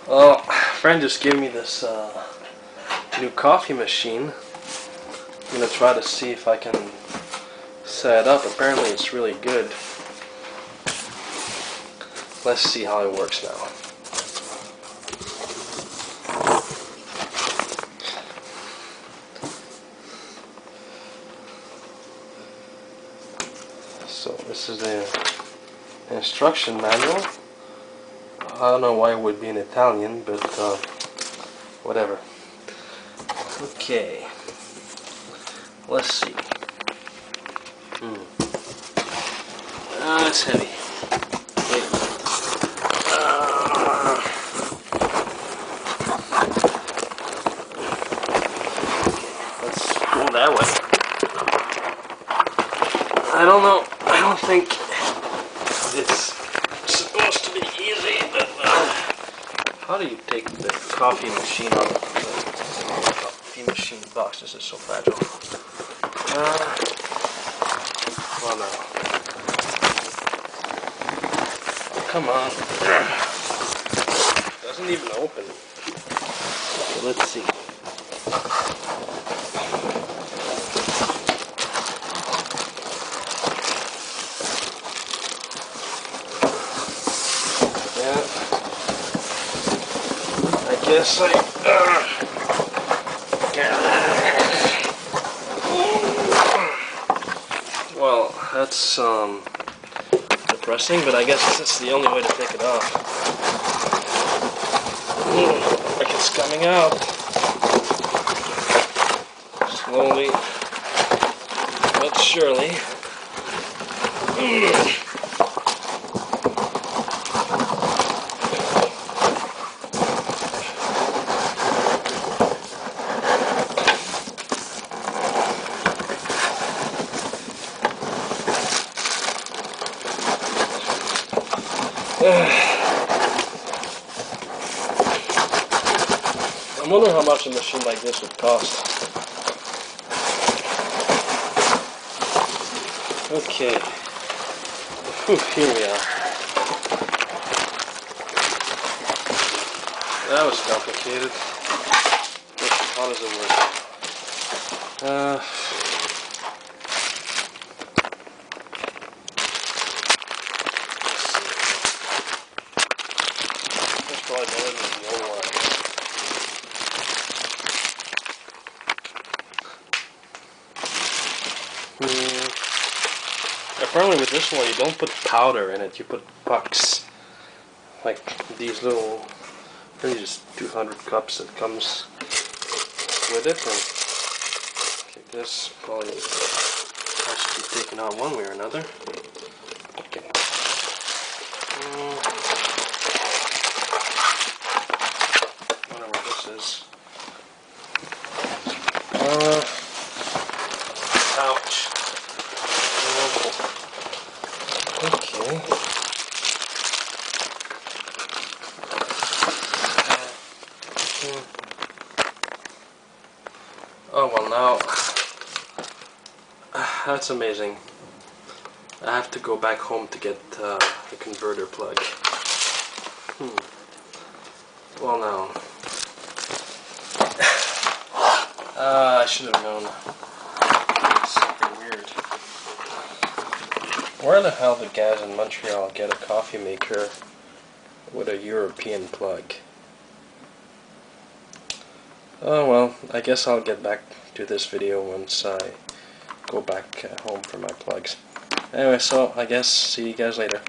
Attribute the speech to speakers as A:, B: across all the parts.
A: Well, a friend just gave me this new coffee machine. I'm gonna try to see if I can set it up. Apparently it's really good. Let's see how it works now. So this is the instruction manual. I don't know why it would be in Italian, but whatever. Okay, let's see. It's heavy. Wait. Let's go that way. I don't know. I don't think it's supposed to be easy, but how do you take the coffee machine out of the coffee machine box? This is so fragile. Well, no. Come on. Doesn't even open. Okay, let's see. Yeah. I guess well, that's depressing, but I guess that's the only way to take it off. Like it's coming out. Slowly, but surely. I wonder how much a machine like this would cost. Okay. Whew, here we are. That was complicated. How does it work? That's probably better than the old one. Apparently with this one you don't put powder in it, you put pucks. Like these little, really just 200 cups that comes with it. And okay, this probably has to be taken out one way or another. Okay. Whatever this is. Ouch. Okay. Oh well, now that's amazing. I have to go back home to get the converter plug. Well now, I should have known. It's super weird. Where the hell did guys in Montreal get a coffee maker with a European plug? Oh well, I guess I'll get back to this video once I go back home for my plugs. Anyway, so I guess see you guys later.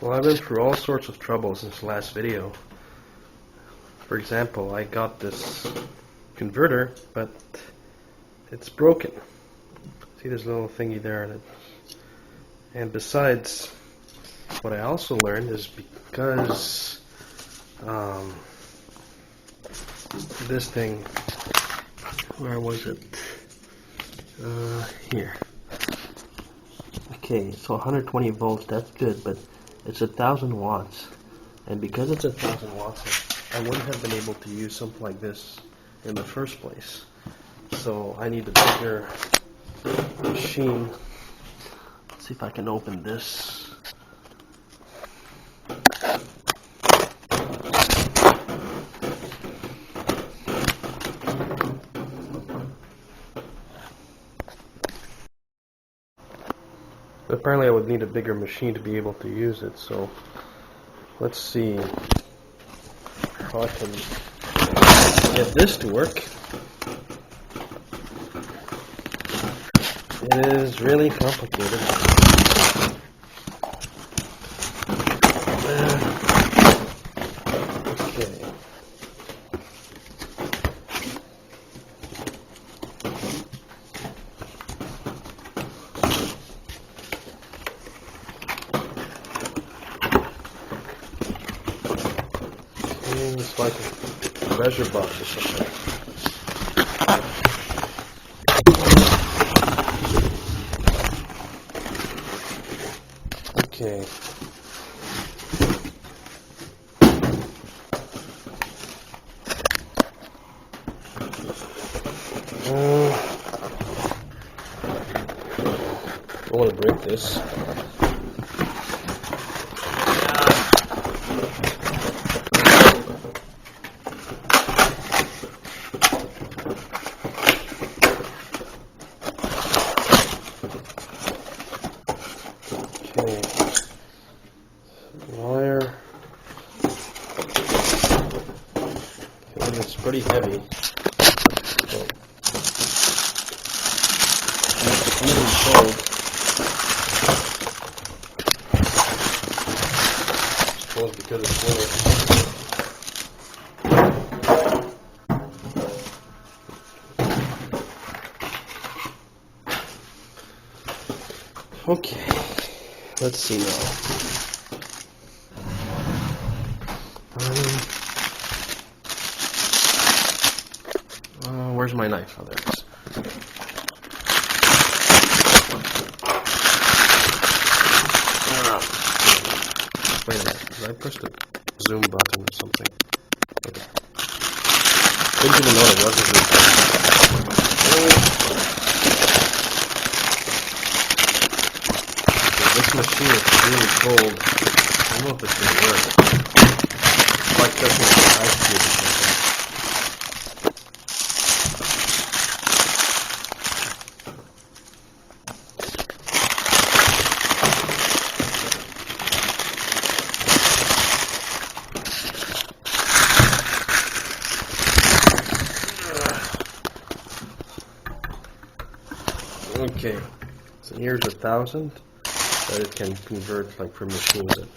A: Well, I've been through all sorts of trouble since the last video. For example, I got this converter, but it's broken. See this little thingy there, and besides, what I also learned is because this thing, where was it? Here. Okay, so 120 volts, that's good, but it's 1,000 watts. And because it's 1,000 watts, I wouldn't have been able to use something like this in the first place. So I need a bigger machine. Let's see if I can open this. apparently I would need a bigger machine to be able to use it, so let's see how I can get this to work. It is really complicated. Okay. It's like a treasure box or something. Okay. I want to break this. Okay. Wire. Okay, it's pretty heavy. So, it's even cold. I suppose because it's winter. Okay, let's see now. Where's my knife? Oh, there it is. Wait a minute, did I press the zoom button or something? Okay. Didn't even know it was a zoom button. This machine is really cold. I don't know if it's going to work. It's like touching an ice cube or something. Okay, so here's 1,000 that it can convert, like for machines that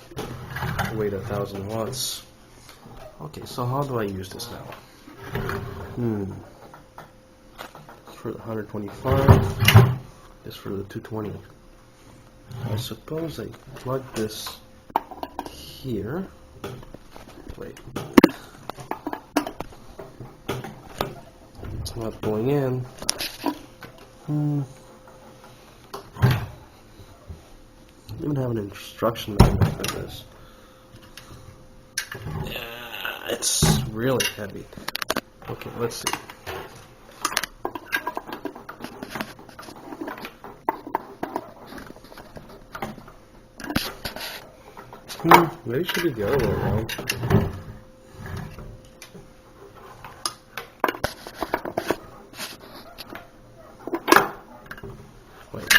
A: weight 1,000 watts. Okay, so how do I use this now? For the 125, this for the 220. I suppose I plug this here. Wait. It's not going in. I don't even have an instruction manual for this. Yeah, it's really heavy. Okay, let's see. Maybe it should be the other way around. Wait.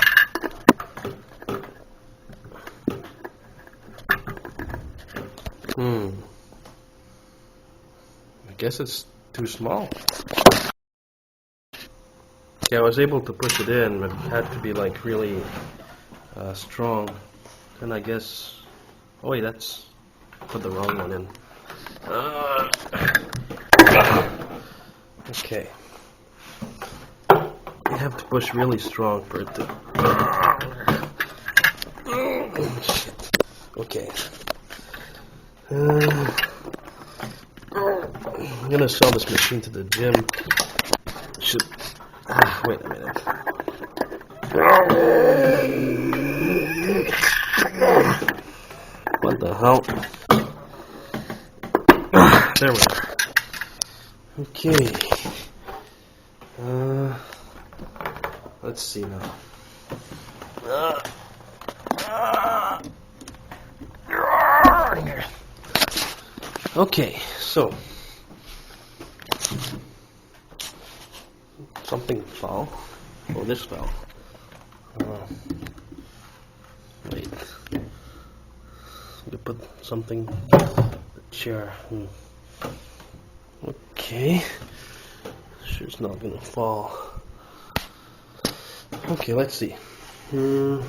A: I guess it's too small. Yeah, I was able to push it in, but it had to be like really strong. Then I guess. Oh wait, that's. Put the wrong one in. Okay. You have to push really strong for it to. Shit. Okay. I'm gonna sell this machine to the gym. Should. Wait a minute. What the hell? There we are. Okay. Let's see now. Okay, so something fell. Oh, this fell. You put something, the chair. Okay. Sure it's not gonna fall. Okay, let's see. I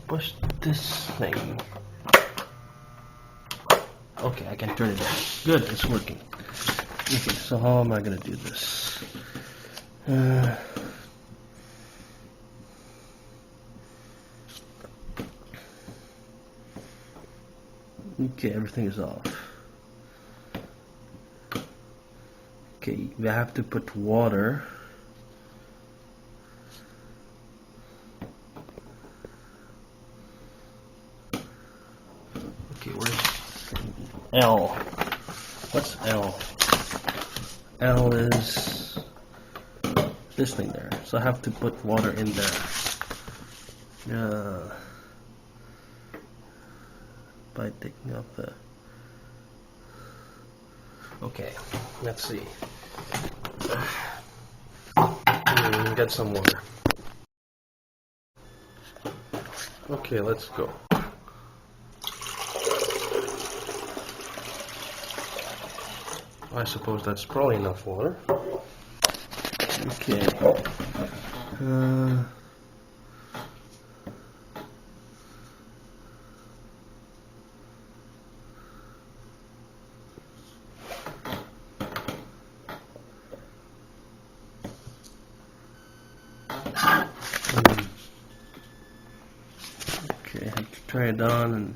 A: push this thing. Okay, I can turn it on. Good, it's working. Okay, so how am I gonna do this? Okay, everything is off. Okay, we have to put water. Okay, where's L? What's L? L is this thing there. So I have to put water in there. By taking off the... Okay, let's see. Get some water. Okay, let's go. I suppose that's probably enough water. Okay. Okay, I have to try it on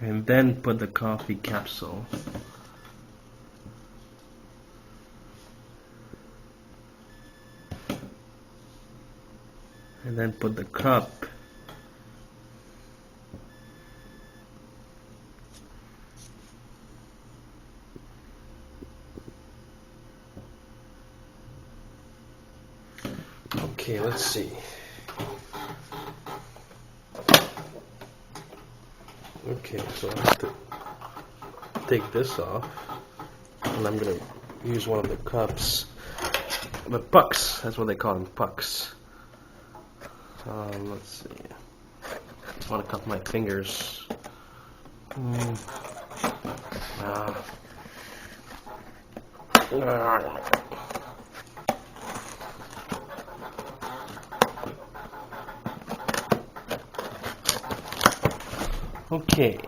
A: and then put the coffee capsule. And then put the cup. Okay, let's see. Okay, so I have to take this off, and I'm gonna use one of the cups. The pucks, that's what they call them, pucks. Let's see. I want to cut my fingers. Okay.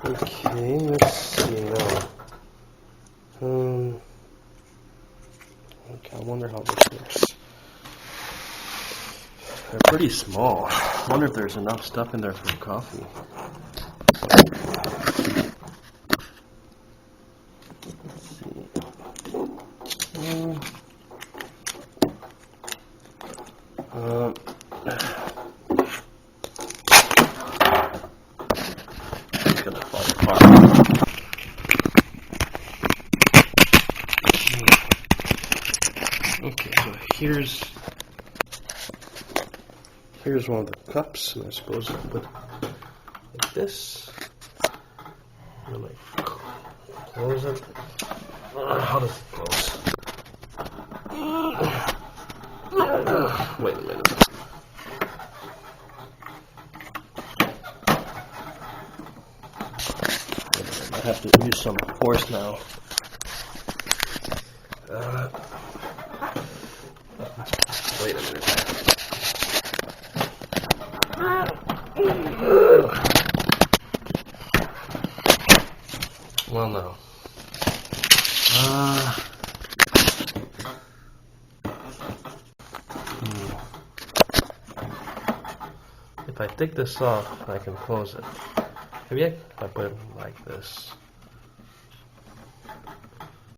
A: Okay, let's see now. Okay, I wonder how this works. They're pretty small. I wonder if there's enough stuff in there for coffee. Let's see. It's gonna fall apart. Okay, so here's one of the cups, and I suppose I put like this. And I close it. How does it close? Wait a minute. I have to use some force now. Wait a minute. Well, no. If I take this off, I can close it. Maybe if I put it like this.